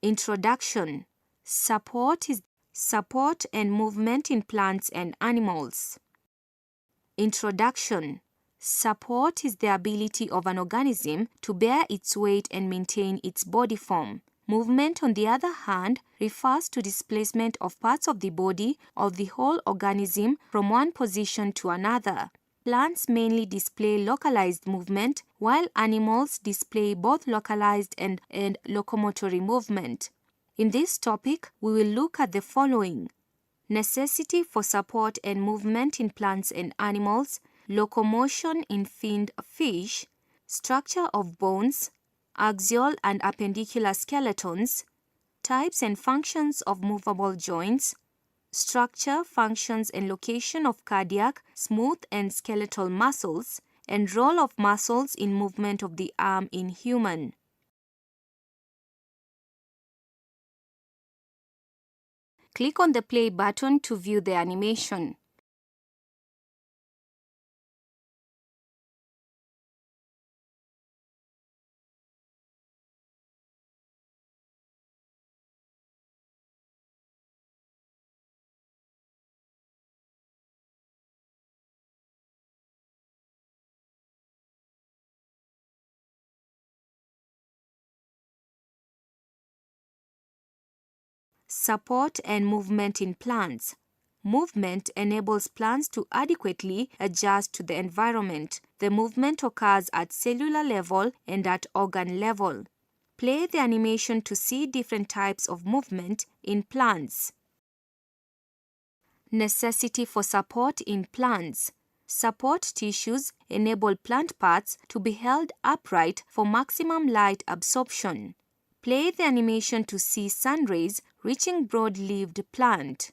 Introduction. Support and movement in plants and animals. Introduction. Support is the ability of an organism to bear its weight and maintain its body form. Movement, on the other hand, refers to displacement of parts of the body or the whole organism from one position to another. Plants mainly display localized movement, while animals display both localized and locomotory movement. In this topic, we will look at the following: necessity for support and movement in plants and animals, locomotion in finned fish, structure of bones, axial and appendicular skeletons, types and functions of movable joints, structure, functions and location of cardiac, smooth and skeletal muscles, and role of muscles in movement of the arm in human. Click on the play button to view the animation. Support and movement in plants. Movement enables plants to adequately adjust to the environment. The movement occurs at cellular level and at organ level. Play the animation to see different types of movement in plants. Necessity for support in plants. Support tissues enable plant parts to be held upright for maximum light absorption. Play the animation to see sun rays reaching broad-leaved plant.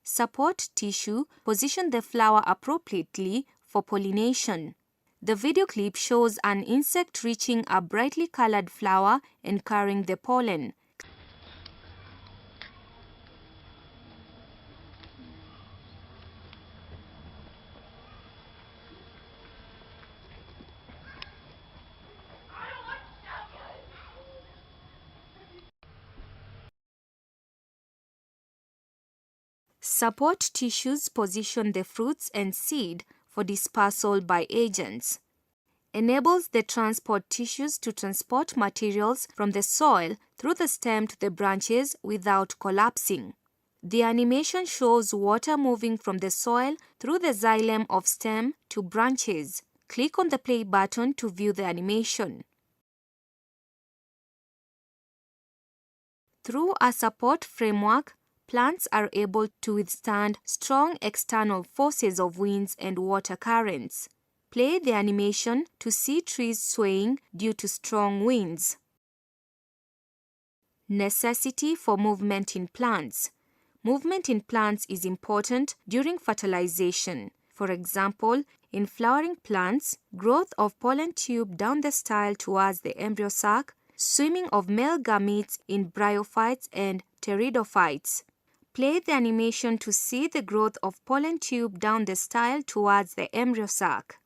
Support tissue position the flower appropriately for pollination. The video clip shows an insect reaching a brightly colored flower and carrying the pollen. Support tissues position the fruits and seed for dispersal by agents. Enables the transport tissues to transport materials from the soil through the stem to the branches without collapsing. The animation shows water moving from the soil through the xylem of stem to branches. Click on the play button to view the animation. Through a support framework, plants are able to withstand strong external forces of winds and water currents. Play the animation to see trees swaying due to strong winds. Necessity for movement in plants. Movement in plants is important during fertilization. For example, in flowering plants, growth of pollen tube down the style towards the embryo sac, swimming of male gametes in bryophytes and pteridophytes. Play the animation to see the growth of pollen tube down the style towards the embryo sac.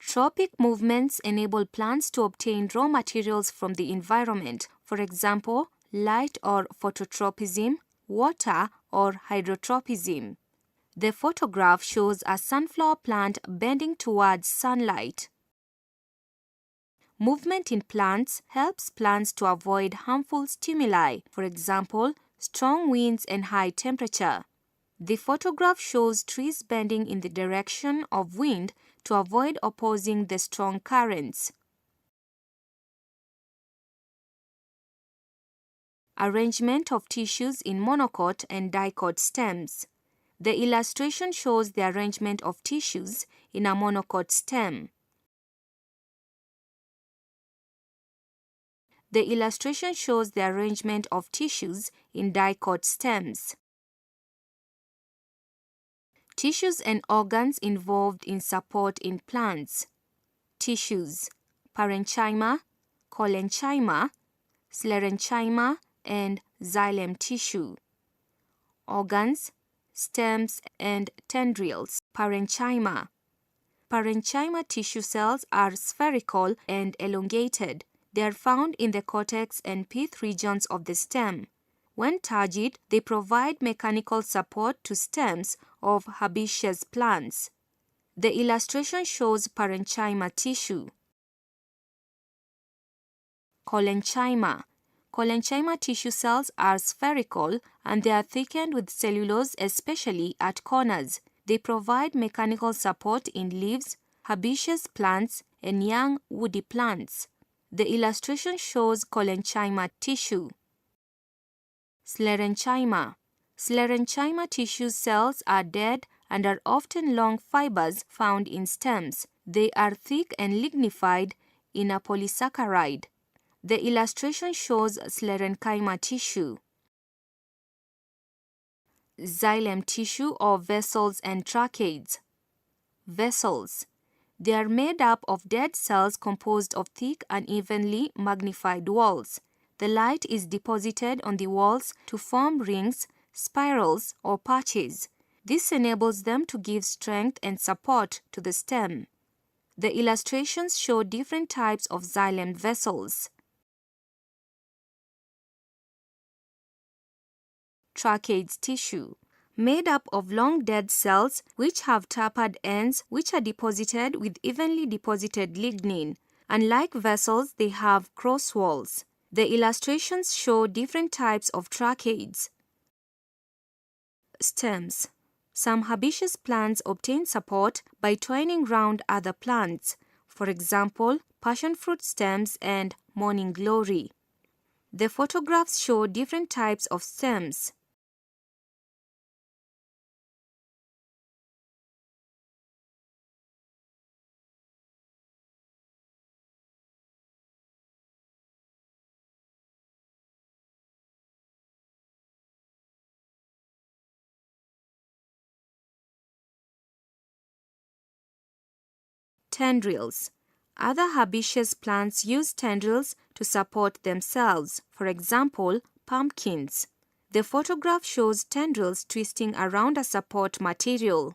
Tropic movements enable plants to obtain raw materials from the environment, for example, light or phototropism, water or hydrotropism. The photograph shows a sunflower plant bending towards sunlight. Movement in plants helps plants to avoid harmful stimuli, for example, strong winds and high temperature. The photograph shows trees bending in the direction of wind to avoid opposing the strong currents. Arrangement of tissues in monocot and dicot stems. The illustration shows the arrangement of tissues in a monocot stem. The illustration shows the arrangement of tissues in dicot stems. Tissues and organs involved in support in plants. Tissues: parenchyma, collenchyma, sclerenchyma, and xylem tissue. Organs: stems and tendrils. Parenchyma. Parenchyma tissue cells are spherical and elongated. They are found in the cortex and pith regions of the stem. When turgid, they provide mechanical support to stems of herbaceous plants. The illustration shows parenchyma tissue. Collenchyma. Collenchyma tissue cells are spherical and they are thickened with cellulose, especially at corners. They provide mechanical support in leaves, herbaceous plants, and young woody plants. The illustration shows collenchyma tissue. Sclerenchyma. Sclerenchyma tissue cells are dead and are often long fibers found in stems. They are thick and lignified in a polysaccharide. The illustration shows sclerenchyma tissue. Xylem tissue or vessels and tracheids. Vessels. They are made up of dead cells composed of thick, unevenly magnified walls. The light is deposited on the walls to form rings, spirals, or patches. This enables them to give strength and support to the stem. The illustrations show different types of xylem vessels. Tracheids tissue. Made up of long dead cells which have tapered ends which are deposited with evenly deposited lignin. Unlike vessels, they have cross walls. The illustrations show different types of tracheids. Stems. Some herbaceous plants obtain support by twining round other plants, for example, passion fruit stems and morning glory. The photographs show different types of stems. Tendrils. Other herbaceous plants use tendrils to support themselves, for example, pumpkins. The photograph shows tendrils twisting around a support material.